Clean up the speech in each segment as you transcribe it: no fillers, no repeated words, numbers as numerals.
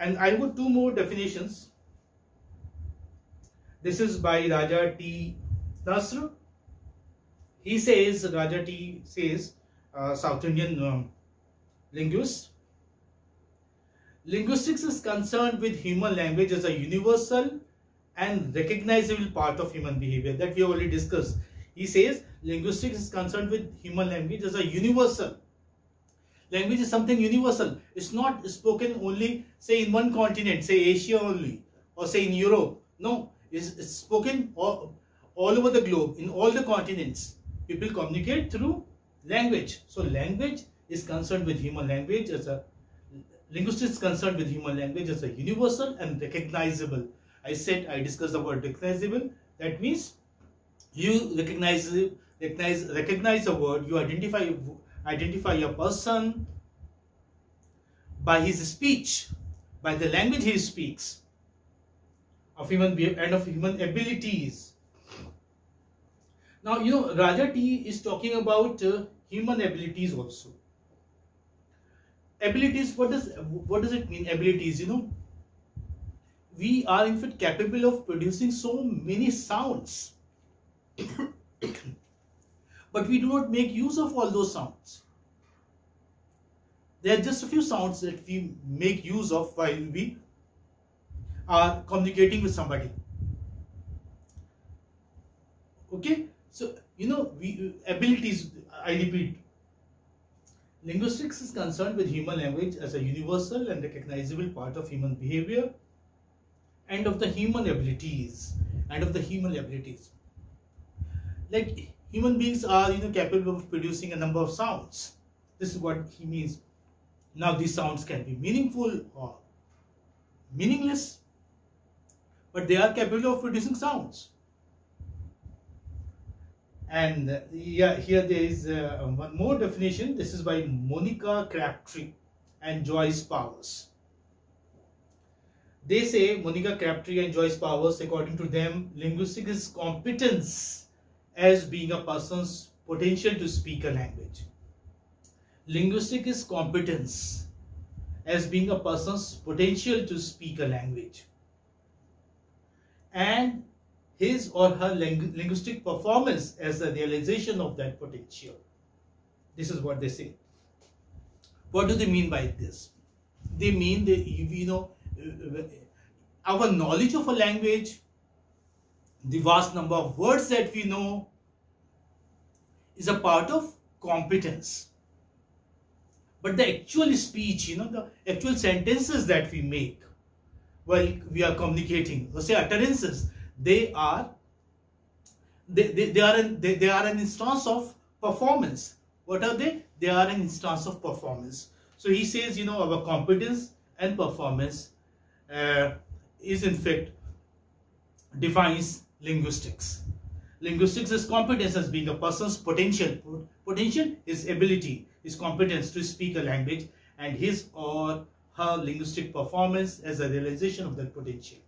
And I got two more definitions. This is by Raja T. Nasr. He says, Raja T says, South Indian linguist, linguistics is concerned with human language as a universal and recognizable part of human behavior. That we already discussed. He says linguistics is concerned with human language as a universal. Language is something universal. It's not spoken only, say, in one continent, say Asia only, or say in Europe. No, it's spoken all over the globe, in all the continents. People communicate through language. So language is concerned with human language as a, linguistics is concerned with human language as a universal and recognizable. I discussed the word recognizable. That means you recognize a word, you identify a person by his speech, by the language he speaks, of human behavior and of human abilities. Now, Raja T is talking about human abilities also. Abilities, what does it mean, abilities? We are in fact capable of producing so many sounds. But we do not make use of all those sounds. There are just a few sounds that we make use of while we are communicating with somebody. Okay, so abilities, I repeat, linguistics is concerned with human language as a universal and recognizable part of human behavior and of the human abilities. Like human beings are capable of producing a number of sounds. This is what he means. Now these sounds can be meaningful or meaningless, but they are capable of producing sounds. And yeah, here there is one more definition. This is by Monica Crabtree and Joyce Powers. They say, Monica Crabtree and Joyce Powers, according to them, linguistics is competence as being a person's potential to speak a language. Linguistics is competence as being a person's potential to speak a language, and his or her linguistic performance as the realization of that potential. This is what they say. What do they mean by this? They mean that, our knowledge of a language, the vast number of words that we know, is a part of competence. But the actual speech, the actual sentences that we make while we are communicating, or say utterances, they are an instance of performance. What are they? They are an instance of performance. So he says, our competence and performance is in fact defines linguistics. Linguistics is competence as being a person's potential. Potential is ability, is competence to speak a language, and his or her linguistic performance as a realization of that potential.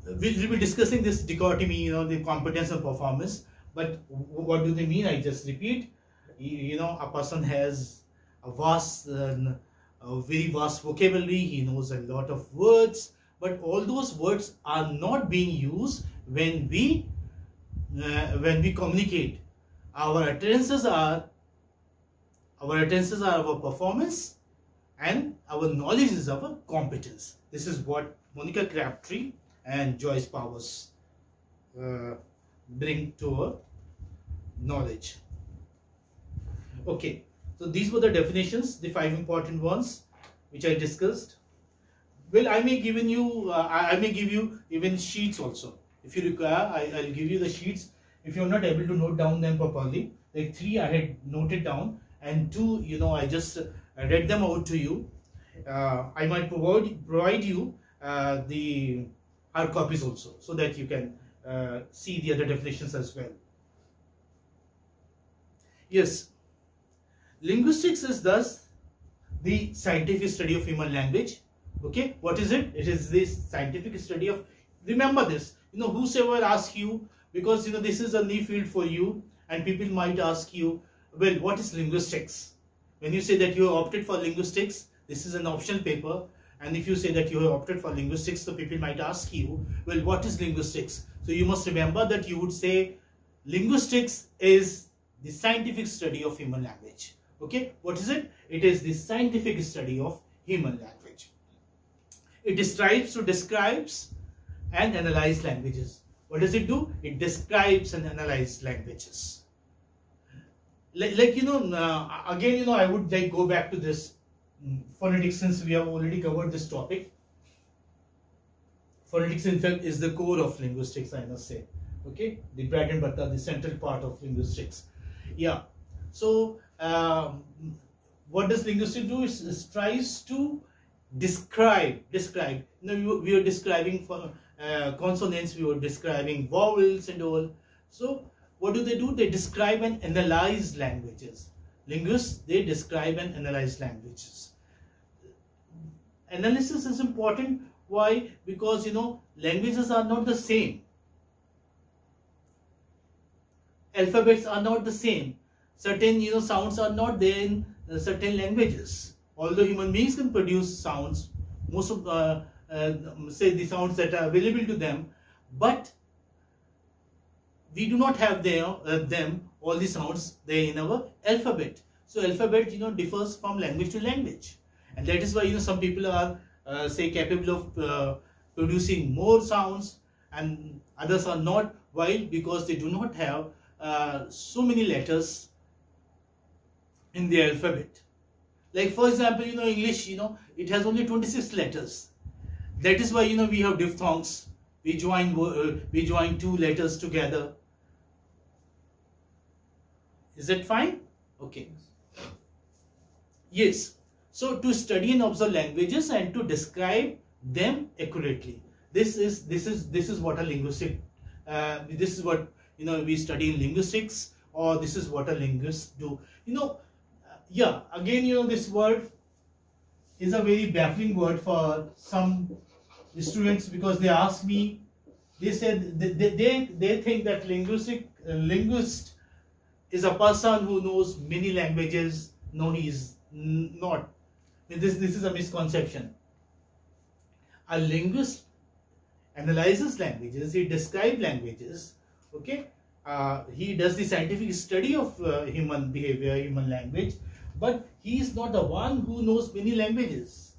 We'll be discussing this dichotomy, the competence and performance. But what do they mean? I just repeat. A person has a very vast vocabulary. He knows a lot of words, but all those words are not being used when we communicate. Our utterances are our performance, and our knowledge is our competence. This is what Monica Crabtree and Joyce Powers bring to our knowledge. Okay, so these were the definitions, the 5 important ones which I discussed. Well, I may give you even sheets also. If you require, I'll give you the sheets. If you're not able to note down them properly, like 3 I had noted down, and 2, I just read them out to you. I might provide you the hard copies also, so that you can see the other definitions as well. Yes, linguistics is thus the scientific study of human language. Okay, what is it? It is this scientific study of, remember this, whosoever asks you, because this is a new field for you, and people might ask you, well, what is linguistics? when you say that you have opted for linguistics, this is an optional paper, and if you say that you have opted for linguistics, the people might ask you, well, what is linguistics? So you must remember that you would say linguistics is the scientific study of human language. Okay, what is it? It is the scientific study of human language. It strives to describes and analyze languages. What does it do? It describes and analyzes languages. Like you know, again, you know, I would like go back to this phonetics, since we have already covered this topic. Phonetics, in fact, is the core of linguistics, I must say. Okay, the bread and butter, the central part of linguistics. Yeah. So, what does linguistics do? It tries to describe. You know, we are describing for consonants, we were describing vowels and all. So, what do? They describe and analyze languages. Linguists, they describe and analyze languages. Analysis is important. Why? Because, you know, languages are not the same. Alphabets are not the same. Certain, you know, sounds are not there in certain languages. Although human beings can produce sounds, most of say the sounds that are available to them, but we do not have them all the sounds there in our alphabet. So alphabet, you know, differs from language to language, and that is why, you know, some people are say capable of producing more sounds and others are not. Why? Because they do not have so many letters in the alphabet. Like, for example, you know, English, you know, it has only 26 letters. That is why, you know, we have diphthongs. We join two letters together. Is that fine? Okay. Yes. So to study and observe languages and to describe them accurately. This is what a linguistic. This is what, you know, we study in linguistics, or this is what a linguist do. You know, yeah. Again, you know, this word is a very baffling word for some students, because they ask me. They said they think that linguist is a person who knows many languages. No, he is not. This is a misconception. A linguist analyzes languages. He describes languages. Okay, he does the scientific study of human behavior, human language, but he is not the one who knows many languages.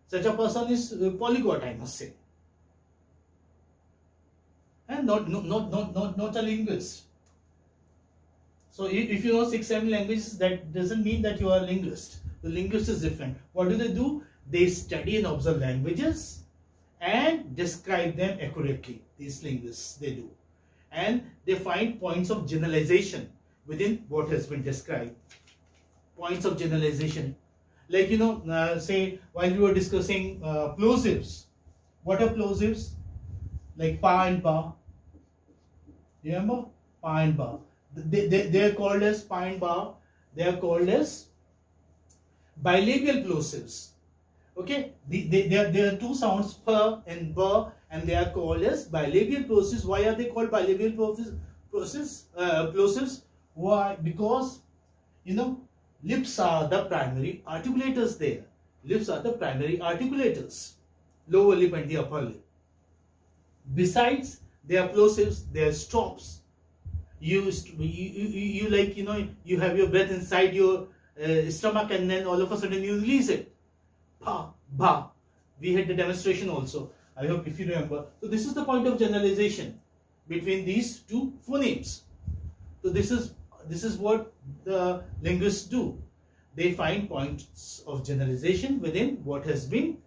Such a person is polyglot, I must say, and not a linguist. So if you know 6-7 languages, that doesn't mean that you are a linguist. The linguist is different. What do? They study and observe languages and describe them accurately. These linguists, they do. And they find points of generalization within what has been described. Points of generalization. Like, you know, say, while we were discussing plosives. What are plosives? Like pa and ba. Remember? Pa and ba. They are called as pa and ba. They are called as bilabial plosives. Okay, there are two sounds, pa and ba, and they are called as bilabial plosives. Why are they called bilabial plosives? Why? Because, you know, lips are the primary articulators there. Lips are the primary articulators. Lower lip and the upper lip. Besides, they are plosives. They are stops. You like, you know, you have your breath inside your stomach, and then all of a sudden you release it. Pa, ba. We had the demonstration also. I hope if you remember. So this is the point of generalization between these two phonemes. So this is what the linguists do. They find points of generalization within what has been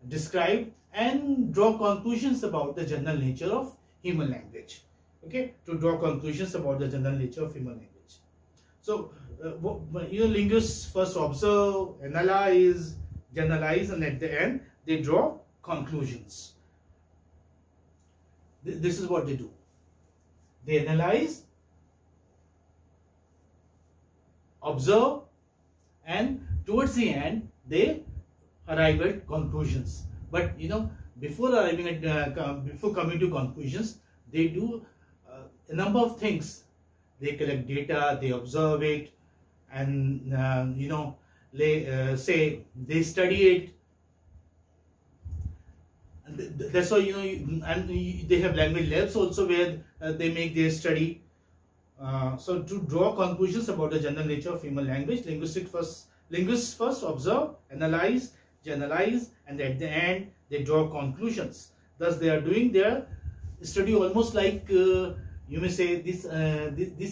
described and draw conclusions about the general nature of human language. Okay, to draw conclusions about the general nature of human language. So, you know, linguists first observe, analyze, generalize, and at the end they draw conclusions. This is what they do. They analyze, observe, and towards the end they arrive at conclusions. But, you know, before arriving at before coming to conclusions, they do a number of things. They collect data, they observe it, and you know, say they study it. That's why and they have language labs also where they make their study. So to draw conclusions about the general nature of human language, linguists first observe, analyze, generalize, and at the end they draw conclusions. Thus, they are doing their study almost like you may say this. The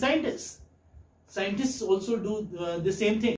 scientists also do the same thing.